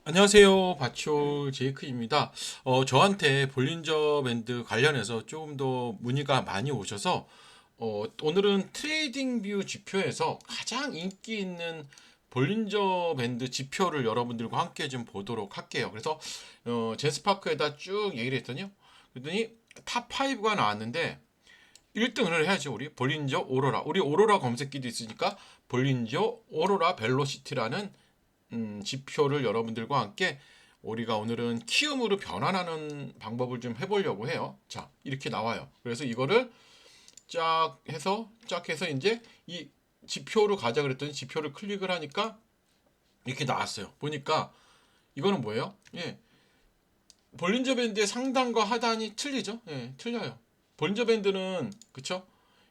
안녕하세요. 바초 제이크입니다. 저한테 볼린저 밴드 관련해서 조금 더 문의가 많이 오셔서 오늘은 트레이딩 뷰 지표에서 가장 인기 있는 볼린저 밴드 지표를 여러분들과 함께 좀 보도록 할게요. 그래서 제스파크에다 쭉 얘기를 했더니요. 그랬더니 탑 5가 나왔는데 1등을 해야죠. 우리 볼린저 오로라. 우리 오로라 검색기도 있으니까 볼린저 오로라 벨로시티라는 지표를 여러분들과 함께 우리가 오늘은 키움으로 변환하는 방법을 좀 해보려고 해요. 자, 이렇게 나와요. 그래서 이거를 쫙 해서 이제 이 지표로 가자 그랬더니 지표를 클릭을 하니까 이렇게 나왔어요. 보니까 이거는 뭐예요? 예, 볼린저 밴드의 상단과 하단이 틀리죠? 예, 틀려요. 볼린저 밴드는 그쵸?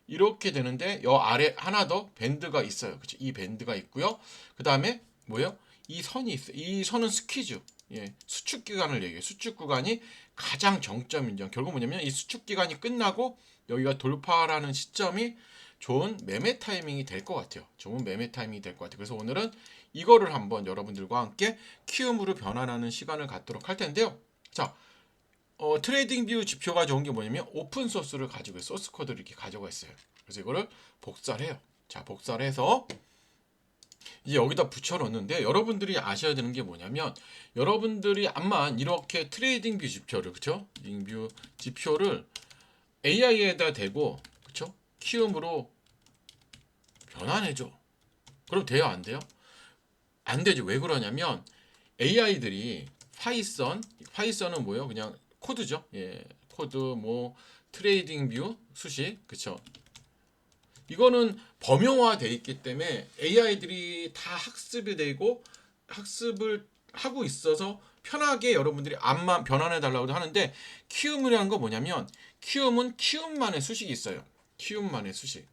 이렇게 되는데 여 아래 하나 더 밴드가 있어요. 그쵸? 이 밴드가 있고요. 그 다음에 뭐예요? 이 선이 있어요. 이 선은 스키즈. 예, 수축 기간을 얘기해요. 수축 구간이 가장 정점이죠. 결국 뭐냐면 이 수축 기간이 끝나고 여기가 돌파라는 시점이 좋은 매매 타이밍이 될 것 같아요. 좋은 매매 타이밍이 될 것 같아요. 그래서 오늘은 이거를 한번 여러분들과 함께 키움으로 변환하는 시간을 갖도록 할 텐데요. 자, 트레이딩 뷰 지표가 좋은 게 뭐냐면 오픈 소스를 가지고 소스 코드를 이렇게 가져가 있어요. 그래서 이거를 복사를 해요. 자, 복사를 해서 이제 여기다 붙여 넣는데 여러분들이 아셔야 되는 게 뭐냐면 여러분들이 암만 이렇게 트레이딩 뷰 지표를 그쵸? 트레이딩 뷰 지표를 AI에다 대고 그쵸? 키움으로 변환해줘. 그럼 돼요, 안 돼요? 안 되죠. 왜 그러냐면 AI들이 파이썬은 뭐예요? 그냥 코드죠. 예, 코드 뭐 트레이딩 뷰 수식 그쵸? 이거는 범용화돼 있기 때문에 AI들이 다 학습이 되고 학습을 하고 있어서 편하게 여러분들이 암만 변환해 달라고 하는데 키움이라는 거 뭐냐면 키움은 키움만의 수식이 있어요. 키움만의 수식.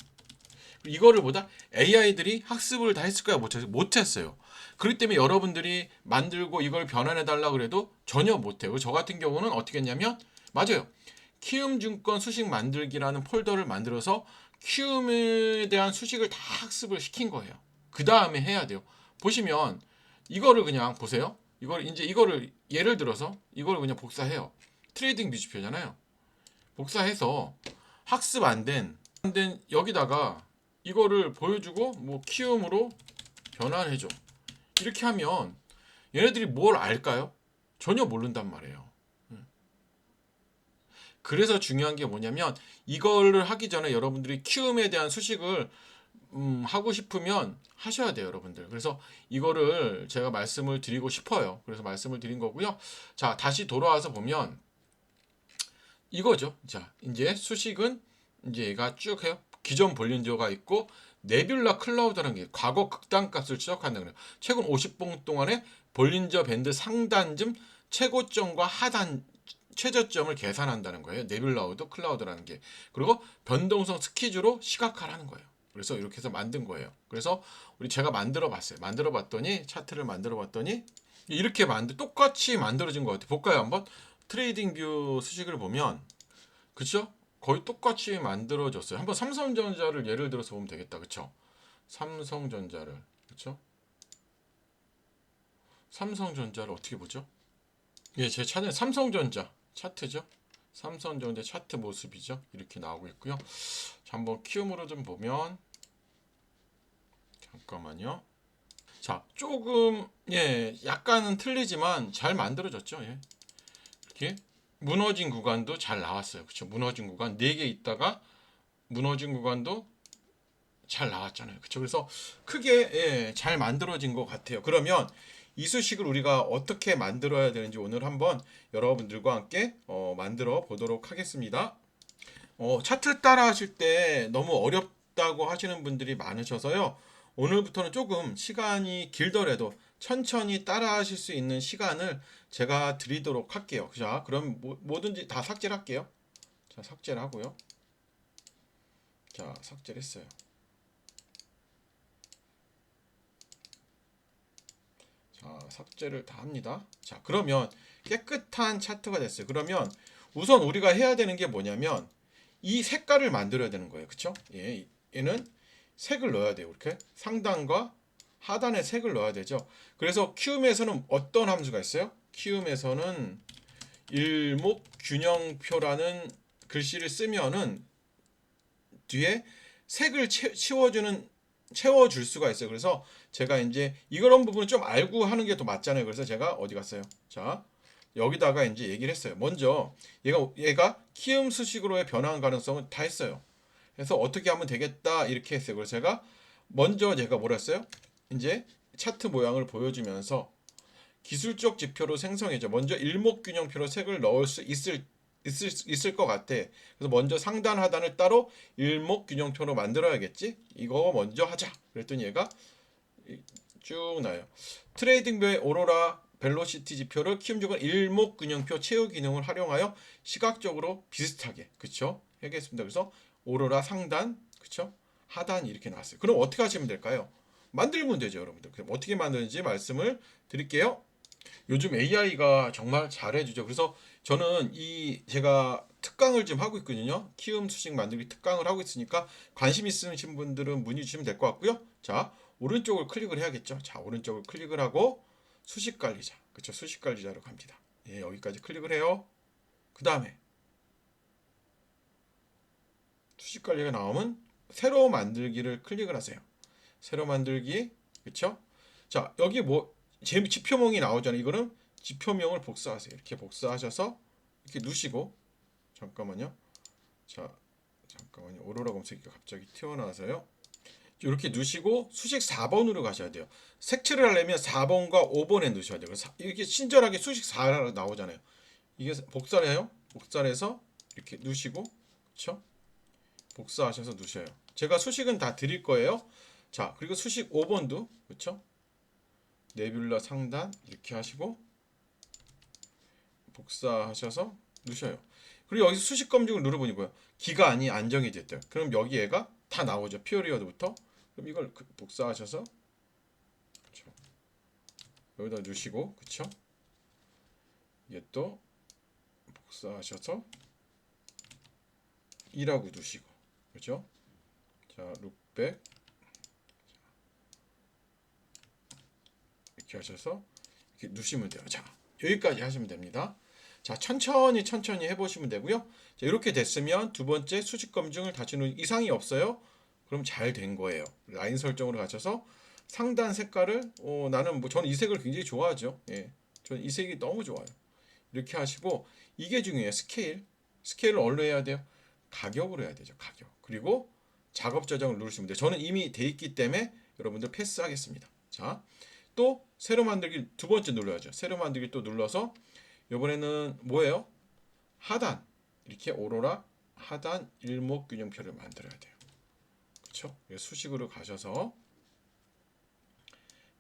이거를 보다 AI들이 학습을 다 했을까요? 못했어요. 그렇기 때문에 여러분들이 만들고 이걸 변환해 달라 그래도 전혀 못해요. 저 같은 경우는 어떻게 했냐면 맞아요. 키움증권 수식 만들기라는 폴더를 만들어서 키움에 대한 수식을 다 학습을 시킨 거예요. 그 다음에 해야 돼요. 보시면 이거를 그냥 보세요. 이거를 예를 들어서 이거를 그냥 복사해요. 트레이딩 뮤직표잖아요. 복사해서 학습 안 된 여기다가 이거를 보여주고 뭐 키움으로 변환해줘. 이렇게 하면 얘네들이 뭘 알까요? 전혀 모른단 말이에요. 그래서 중요한 게 뭐냐면 이거를 하기 전에 여러분들이 키움에 대한 수식을 하고 싶으면 하셔야 돼요, 여러분들. 그래서 이거를 제가 말씀을 드리고 싶어요. 그래서 말씀을 드린 거고요. 자, 다시 돌아와서 보면 이거죠. 자, 이제 수식은 이제 얘가 쭉 해요. 기존 볼린저가 있고 네뷸라 클라우드라는 게 과거 극단값을 추적한다는 거예요. 최근 50분 동안에 볼린저 밴드 상단점 최고점과 하단 최저점을 계산한다는 거예요. 네뷸라우드 클라우드라는 게. 그리고 변동성 스키즈로 시각화하는 거예요. 그래서 이렇게 해서 만든 거예요. 그래서 제가 만들어 봤어요. 만들어 봤더니 차트를 만들어 봤더니 이렇게 똑같이 만들어진 것 같아요. 볼까요, 한번? 트레이딩 뷰 수식을 보면 그쵸? 거의 똑같이 만들어졌어요. 한번 삼성전자를 예를 들어서 보면 되겠다. 그쵸? 삼성전자를 그쵸? 삼성전자를 어떻게 보죠? 예, 제 차는 삼성전자 차트죠. 삼성전자 차트 모습이죠. 이렇게 나오고 있고요. 자, 한번 키움으로 좀 보면 잠깐만요. 자, 조금 약간은 틀리지만 잘 만들어졌죠. 예. 이렇게 무너진 구간도 잘 나왔어요. 그렇죠? 무너진 구간 4개 있다가 무너진 구간도 잘 나왔잖아요. 그렇죠? 그래서 크게 잘 만들어진 것 같아요. 그러면 이수식을 우리가 어떻게 만들어야 되는지 오늘 한번 여러분들과 함께 만들어 보도록 하겠습니다. 차트 따라 하실 때 너무 어렵다고 하시는 분들이 많으셔서요. 오늘부터는 조금 시간이 길더라도 천천히 따라 하실 수 있는 시간을 제가 드리도록 할게요. 자, 그럼 뭐든지 다 삭제를 할게요. 자, 삭제를 하고요. 자, 삭제를 했어요. 자, 삭제를 다 합니다. 자, 그러면 깨끗한 차트가 됐어요. 그러면 우선 우리가 해야 되는 게 뭐냐면 이 색깔을 만들어야 되는 거예요. 그쵸? 얘는 색을 넣어야 돼요. 이렇게 상단과 하단에 색을 넣어야 되죠. 그래서 키움에서는 어떤 함수가 있어요? 키움에서는 일목균형표라는 글씨를 쓰면은 뒤에 색을 채워줄 수가 있어요. 그래서 제가 이제 이런 부분을 좀 알고 하는 게 더 맞잖아요. 그래서 제가 어디 갔어요? 자, 여기다가 이제 얘기를 했어요. 먼저 얘가 키움 수식으로의 변환 가능성은 다 했어요. 그래서 어떻게 하면 되겠다 이렇게 했어요. 그래서 제가 뭐라 했어요? 이제 차트 모양을 보여주면서 기술적 지표로 생성해줘. 먼저 일목균형표로 색을 넣을 수 있을 것 같아. 그래서 먼저 상단 하단을 따로 일목균형표로 만들어야겠지. 이거 먼저 하자. 그랬더니 얘가 쭉 나요. 트레이딩뷰의 오로라 벨로시티 지표를 키움중은 일목균형표 채우 기능을 활용하여 시각적으로 비슷하게 그쵸? 해겠습니다. 그래서 오로라 상단 그쵸? 하단 이렇게 나왔어요. 그럼 어떻게 하시면 될까요? 만들면 되죠, 여러분들. 그럼 어떻게 만드는지 말씀을 드릴게요. 요즘 AI가 정말 잘해주죠. 그래서 저는 제가 특강을 좀 하고 있거든요. 키움 수식 만들기 특강을 하고 있으니까 관심 있으신 분들은 문의 주시면 될 것 같고요. 자, 오른쪽을 클릭을 해야겠죠. 자, 오른쪽을 클릭을 하고 수식 관리자. 그렇죠. 수식 관리자로 갑니다. 예, 여기까지 클릭을 해요. 그 다음에 수식 관리가 나오면 새로 만들기를 클릭을 하세요. 새로 만들기. 그렇죠? 자, 여기 지표명이 나오잖아요. 이거는 지표명을 복사하세요. 이렇게 복사하셔서 이렇게 누시고 잠깐만요. 자, 잠깐만요. 오로라 검색이 갑자기 튀어나와서요. 이렇게 누시고 수식 4번으로 가셔야 돼요. 색칠을 하려면 4번과 5번에 누셔야 돼요. 이렇게 친절하게 수식 4라 나오잖아요. 이게 복사를 해요. 복사를 해서 이렇게 누시고 그렇죠? 복사하셔서 누셔요. 제가 수식은 다 드릴 거예요. 자, 그리고 수식 5번도 그렇죠? 네뷸라 상단 이렇게 하시고 복사하셔서 누셔요. 그리고 여기서 수식 검증을 누르보니까요. 기간이 안정이 됐대요. 그럼 여기 얘가 다 나오죠. 피어리어드부터. 그럼 이걸 복사하셔서 그쵸. 여기다 누시고 그쵸? 이게 또 복사하셔서 2라고 누시고 그죠? 자, 룩백 이렇게 하셔서 이렇게 누시면 돼요. 자, 여기까지 하시면 됩니다. 자, 천천히 해보시면 되고요. 자, 이렇게 됐으면 두 번째 수직 검증을 다시 누르 이상이 없어요. 그럼 잘 된 거예요. 라인 설정으로 가셔서 상단 색깔을 저는 이 색을 굉장히 좋아하죠. 예, 저는 이 색이 너무 좋아요. 이렇게 하시고 이게 중요해요. 스케일을 얼로 해야 돼요? 가격으로 해야 되죠. 가격. 그리고 작업 저장을 누르시면 돼요. 저는 이미 돼 있기 때문에 여러분들 패스하겠습니다. 자, 또 새로 만들기 두 번째 눌러야죠. 새로 만들기 또 눌러서 이번에는 뭐예요? 하단 이렇게 오로라 하단 일목균형표를 만들어야 돼요. 그렇죠? 수식으로 가셔서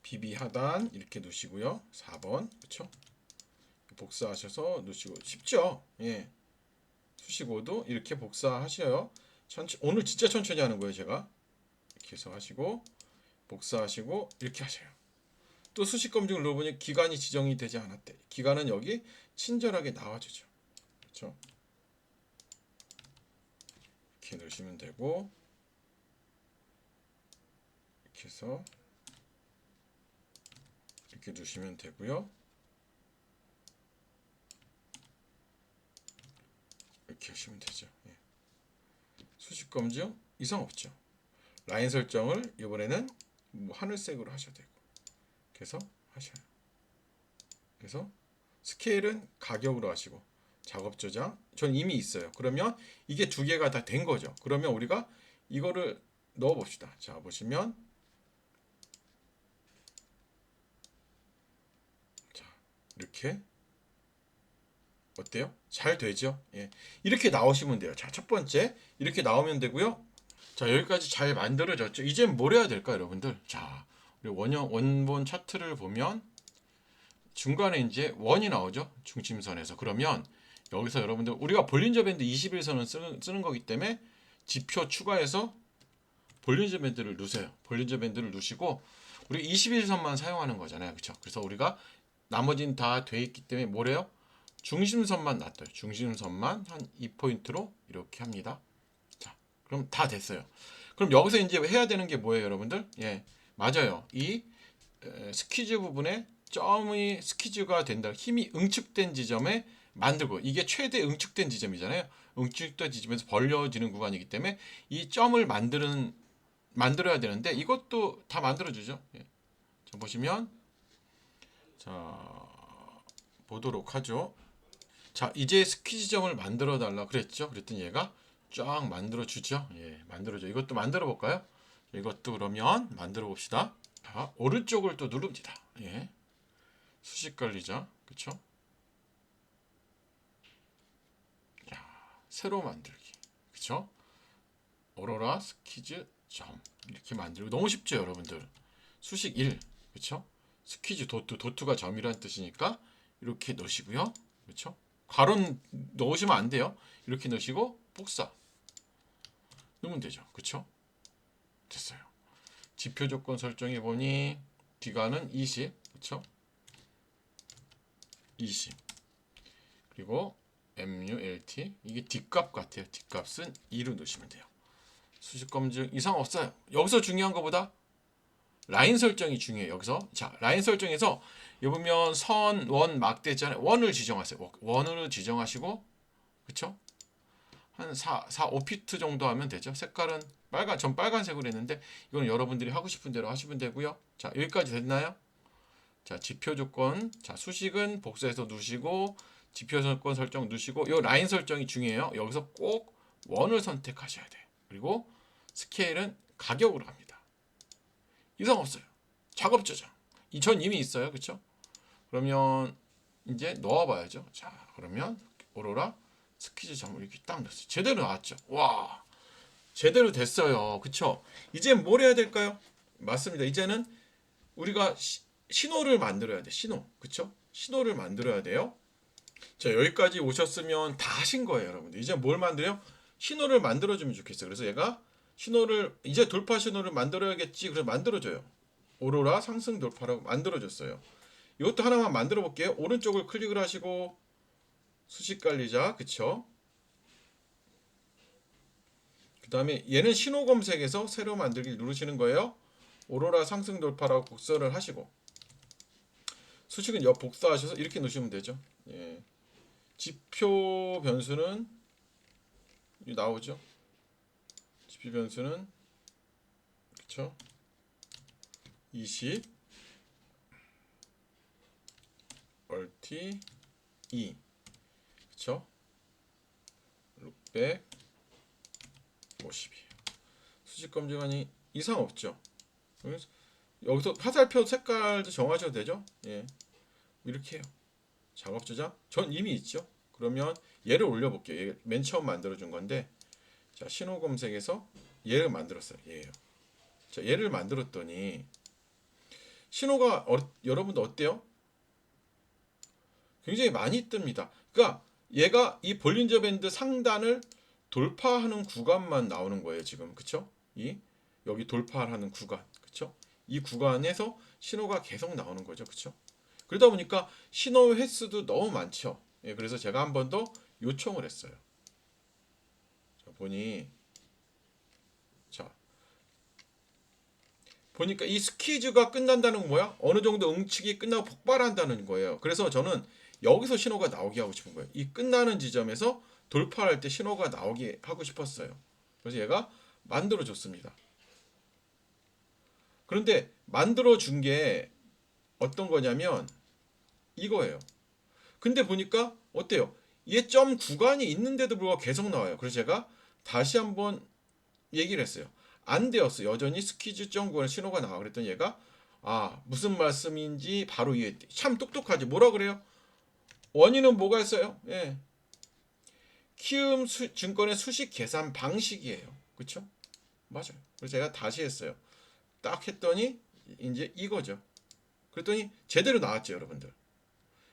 BB 하단 이렇게 놓으시고요. 4번 그렇죠? 복사하셔서 놓으시고 쉽죠? 예. 수식 5도 이렇게 복사하셔요. 오늘 진짜 천천히 하는 거예요, 제가. 이렇게 해서 하시고 복사하시고 이렇게 하셔요. 또 수식 검증을 눌러보니 기간이 지정이 되지 않았대. 기간은 여기 친절하게 나와주죠. 그렇죠? 이렇게 넣으시면 되고 이렇게 해서 이렇게 넣으시면 되고요. 이렇게 하시면 되죠. 예. 수식 검증 이상 없죠. 라인 설정을 이번에는 하늘색으로 하셔도 되고 그래서 하셔요. 그래서 스케일은 가격으로 하시고 작업 저장 전 이미 있어요. 그러면 이게 두 개가 다 된 거죠. 그러면 우리가 이거를 넣어 봅시다. 자, 보시면 자, 이렇게 어때요? 잘 되죠? 예. 이렇게 나오시면 돼요. 자, 첫 번째 이렇게 나오면 되고요. 자, 여기까지 잘 만들어졌죠. 이제 뭘 해야 될까, 여러분들? 자, 우리 원본 차트를 보면 중간에 이제 원이 나오죠. 중심선에서. 그러면 여기서 여러분들 우리가 볼린저 밴드 21선을 쓰는 거기 때문에 지표 추가해서 볼린저 밴드를 누세요. 볼린저 밴드를 누시고 우리 21선만 사용하는 거잖아요. 그렇죠? 그래서 우리가 나머지는 다 돼 있기 때문에 뭐래요? 중심선만 놔둬요. 중심선만 한 2포인트로 이렇게 합니다. 자, 그럼 다 됐어요. 그럼 여기서 이제 해야 되는 게 뭐예요, 여러분들? 예. 맞아요. 이 스퀴즈 부분에 점이 스퀴즈가 된다. 힘이 응축된 지점에 만들고 이게 최대 응축된 지점이잖아요. 응축된 지점에서 벌려지는 구간이기 때문에 이 점을 만들어야 되는데 이것도 다 만들어주죠. 예. 자, 보시면 자 보도록 하죠. 자 이제 스퀴즈 점을 만들어 달라 그랬죠. 그랬더니 얘가 쫙 만들어 주죠. 예, 만들어줘. 이것도 만들어 볼까요? 이것도 그러면 만들어 봅시다. 자, 오른쪽을 또 누릅니다. 예. 수식 관리자. 그쵸? 새로 만들기. 그쵸? 오로라 스퀴즈 점. 이렇게 만들고 너무 쉽죠, 여러분들. 수식 1. 그쵸? 스퀴즈 도트가 점이라는 뜻이니까 이렇게 넣으시고요. 그쵸? 가론 넣으시면 안 돼요. 이렇게 넣으시고 복사 넣으면 되죠. 그쵸? 됐어요. 지표 조건 설정해 보니 기간은 20. 그쵸? 20. 그리고 MULT 이게 뒷값 같아요. 뒷값은 2로 넣으시면 돼요. 수식 검증 이상 없어요. 여기서 중요한 것보다 라인 설정이 중요해요. 여기서 자 라인 설정에서 여기 보면 선, 원, 막대 있잖아요. 원을 지정하세요. 원으로 지정하시고 그쵸? 한 5피트 정도 하면 되죠. 색깔은 전 빨간색으로 했는데 이건 여러분들이 하고 싶은 대로 하시면 되고요. 자 여기까지 됐나요? 자 지표 조건 자 수식은 복사해서 누시고 지표 조건 설정 누시고 이 라인 설정이 중요해요. 여기서 꼭 원을 선택하셔야 돼요. 그리고 스케일은 가격으로 합니다. 이상 없어요. 작업 저장. 전 이미 있어요. 그쵸? 그러면 이제 넣어봐야죠. 자 그러면 오로라 스퀴즈 점을 이렇게 딱 넣었어요. 제대로 나왔죠. 와 제대로 됐어요. 그쵸? 이제 뭘 해야 될까요? 맞습니다. 이제는 우리가 신호를 만들어야 돼. 신호. 그쵸? 신호를 만들어야 돼요. 자, 여기까지 오셨으면 다 하신 거예요, 여러분들. 이제 뭘 만들어요? 신호를 만들어주면 좋겠어요. 그래서 얘가 신호를, 이제 돌파 신호를 만들어야겠지. 그래서 만들어줘요. 오로라 상승 돌파라고 만들어줬어요. 이것도 하나만 만들어 볼게요. 오른쪽을 클릭을 하시고, 수식 관리자, 그쵸? 그 다음에 얘는 신호 검색에서 새로 만들기 누르시는 거예요. 오로라 상승 돌파라고 복사를 하시고, 수식은 옆 복사하셔서 이렇게 넣으시면 되죠. 예. 지표 변수는 나오죠. 지표 변수는 그쵸? 20 얼티 2 그쵸? 650 수직 검증하니 이상 없죠. 여기서 화살표 색깔도 정하셔도 되죠. 예. 이렇게 해요. 작업 저장 전 이미 있죠. 그러면 얘를 올려볼게요. 맨 처음 만들어준 건데 자 신호 검색에서 얘를 만들었어요. 얘예요. 자 얘를 만들었더니 신호가 여러분도 어때요? 굉장히 많이 뜹니다. 그러니까 얘가 이 볼린저 밴드 상단을 돌파하는 구간만 나오는 거예요. 지금 그쵸? 이 여기 돌파하는 구간 그쵸? 이 구간에서 신호가 계속 나오는 거죠. 그쵸? 그러다 보니까 신호 횟수도 너무 많죠. 예, 그래서 제가 한 번 더 요청을 했어요. 자, 보니까 이 스퀴즈가 끝난다는 건 뭐야? 어느 정도 응축이 끝나고 폭발한다는 거예요. 그래서 저는 여기서 신호가 나오게 하고 싶은 거예요. 이 끝나는 지점에서 돌파할 때 신호가 나오게 하고 싶었어요. 그래서 얘가 만들어 줬습니다. 그런데 만들어 준 게 어떤 거냐면 이거예요. 근데 보니까 어때요? 얘 점 구간이 있는데도 불구하고 계속 나와요. 그래서 제가 다시 한번 얘기를 했어요. 안 되었어. 여전히 스퀴즈 점 구간 신호가 나와. 그랬더니 얘가 무슨 말씀인지 바로 이해했대. 참 똑똑하지. 뭐라 그래요? 원인은 뭐가 있어요? 예. 키움 증권의 수식 계산 방식이에요. 그쵸? 맞아요. 그래서 제가 다시 했어요. 딱 했더니 이제 이거죠. 그랬더니 제대로 나왔죠, 여러분들.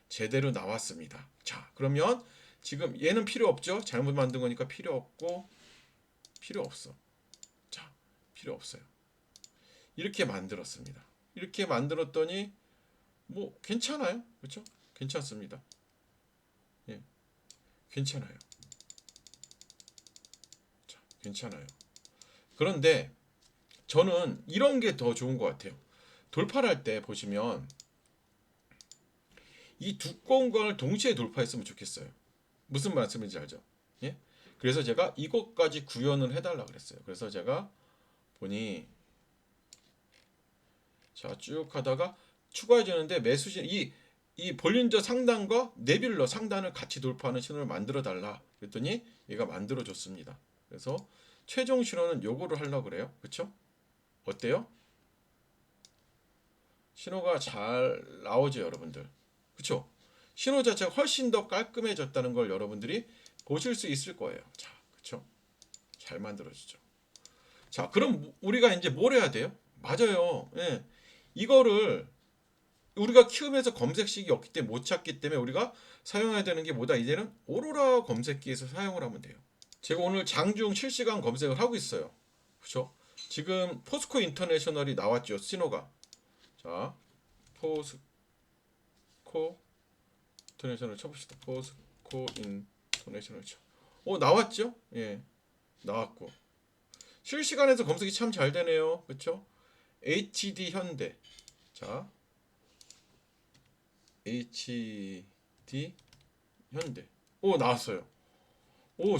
제대로 나왔습니다. 자, 그러면 지금 얘는 필요 없죠? 잘못 만든 거니까 필요 없고 필요 없어. 자, 필요 없어요. 이렇게 만들었습니다. 이렇게 만들었더니 뭐 괜찮아요. 그렇죠? 괜찮습니다. 예. 괜찮아요. 자, 괜찮아요. 그런데 저는 이런 게 더 좋은 것 같아요. 돌파를 할 때 보시면 이 두꺼운 걸 동시에 돌파했으면 좋겠어요. 무슨 말씀인지 알죠? 예? 그래서 제가 이것까지 구현을 해달라 그랬어요. 그래서 제가 보니 자 쭉 하다가 추가해주는데 매수신 이 볼린저 상단과 네뷸러 상단을 같이 돌파하는 신호를 만들어 달라 그랬더니 얘가 만들어 줬습니다. 그래서 최종 신호는 요거를 하려고 그래요. 그쵸? 어때요? 신호가 잘 나오죠 여러분들. 그쵸? 신호 자체가 훨씬 더 깔끔해졌다는 걸 여러분들이 보실 수 있을 거예요. 자, 그쵸? 잘 만들어지죠. 자, 그럼 우리가 이제 뭘 해야 돼요? 맞아요. 예. 이거를 우리가 키우면서 검색식이 없기 때문에 못 찾기 때문에 우리가 사용해야 되는 게 뭐다? 이제는 오로라 검색기에서 사용을 하면 돼요. 제가 오늘 장중 실시간 검색을 하고 있어요. 그렇죠? 지금 포스코 인터내셔널이 나왔죠. 신호가. 자, 포스코 인터내셔널 쳐봅시다. 포스코 인터내셔널 쳐. 나왔죠? 예, 나왔고. 실시간에서 검색이 참 잘 되네요. 그렇죠? HD 현대. 자, HD 현대. 나왔어요.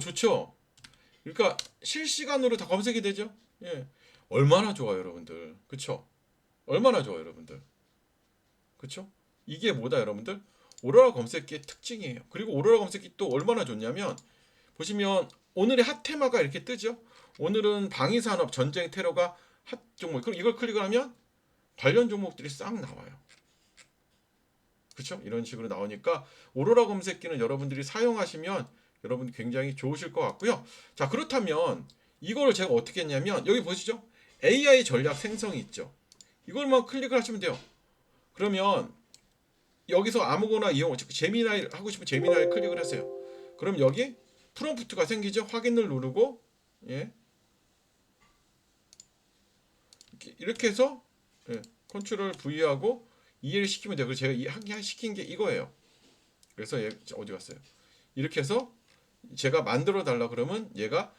좋죠. 그러니까 실시간으로 다 검색이 되죠. 예, 얼마나 좋아요, 여러분들. 그쵸? 얼마나 좋아요, 여러분들. 그쵸? 이게 뭐다, 여러분들? 오로라 검색기의 특징이에요. 그리고 오로라 검색기 또 얼마나 좋냐면 보시면 오늘의 핫 테마가 이렇게 뜨죠. 오늘은 방위산업 전쟁 테러가 핫 종목. 그럼 이걸 클릭을 하면 관련 종목들이 싹 나와요. 그렇죠? 이런 식으로 나오니까 오로라 검색기는 여러분들이 사용하시면 여러분 굉장히 좋으실 것 같고요. 자, 그렇다면 이거를 제가 어떻게 했냐면 여기 보시죠. AI 전략 생성이 있죠. 이걸만 클릭을 하시면 돼요. 그러면 여기서 아무거나 이용, 즉 제미나이 하고 싶은 제미나이 클릭을 하세요. 그럼 여기 프롬프트가 생기죠. 확인을 누르고 예. 이렇게 해서 컨트롤 V하고 이해를 시키면 돼요. 그래서 제가 시킨 게 이거예요. 그래서 얘 어디 갔어요? 이렇게 해서 제가 만들어 달라 그러면 얘가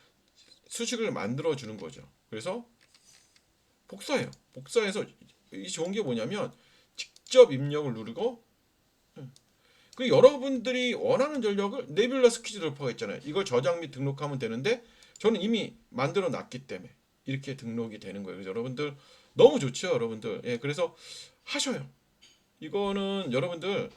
수식을 만들어 주는 거죠. 그래서 복사해요. 복사해서 이 좋은 게 뭐냐면 직접 입력을 누르고 그리고 여러분들이 원하는 전력을 네뷸러스 퀴즈 돌파가 있잖아요. 이걸 저장 및 등록하면 되는데 저는 이미 만들어 놨기 때문에 이렇게 등록이 되는 거예요. 그래서 여러분들 너무 좋죠, 여러분들. 예, 그래서 하셔요. 이거는 여러분들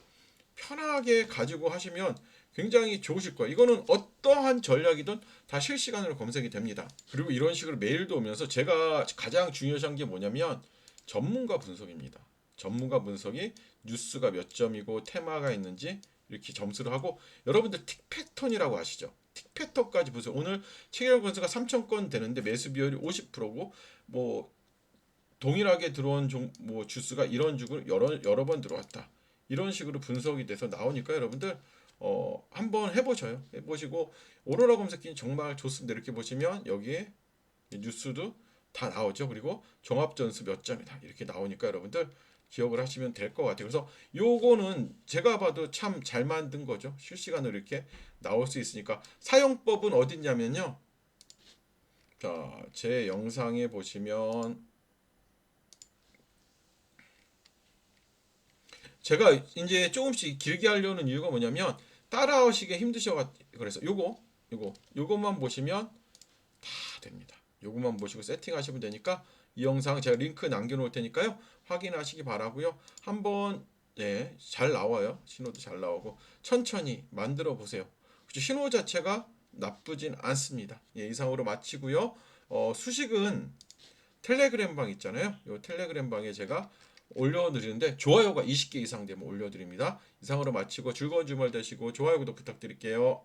편하게 가지고 하시면 굉장히 좋으실 거예요. 이거는 어떠한 전략이든 다 실시간으로 검색이 됩니다. 그리고 이런 식으로 메일도 오면서 제가 가장 중요한 게 뭐냐면 전문가 분석입니다. 전문가 분석이 뉴스가 몇 점이고 테마가 있는지 이렇게 점수를 하고 여러분들 틱 패턴이라고 아시죠? 틱 패턴까지 보세요. 오늘 체결 건수가 3,000건 되는데 매수 비율이 50%고 뭐 동일하게 들어온 주스가 이런 식으로 여러 번 들어왔다. 이런 식으로 분석이 돼서 나오니까 여러분들 한번 해보셔요. 해보시고 오로라 검색기는 정말 좋습니다. 이렇게 보시면 여기에 뉴스도 다 나오죠. 그리고 종합 점수 몇 점이다 이렇게 나오니까 여러분들 기억을 하시면 될 것 같아요. 그래서 요거는 제가 봐도 참 잘 만든 거죠. 실시간으로 이렇게 나올 수 있으니까 사용법은 어딨냐면요. 자, 제 영상에 보시면 제가 이제 조금씩 길게 하려는 이유가 뭐냐면 따라하시기 힘드셔 그래서 요것만 보시면 다 됩니다. 요것만 보시고 세팅하시면 되니까 이 영상 제가 링크 남겨놓을 테니까요 확인하시기 바라고요. 한번 잘 나와요. 신호도 잘 나오고 천천히 만들어 보세요. 신호 자체가 나쁘진 않습니다. 이상으로 마치고요. 수식은 텔레그램 방 있잖아요. 이 텔레그램 방에 제가 올려드리는데 좋아요가 20개 이상 되면 올려드립니다. 이상으로 마치고 즐거운 주말 되시고 좋아요 구독 부탁드릴게요.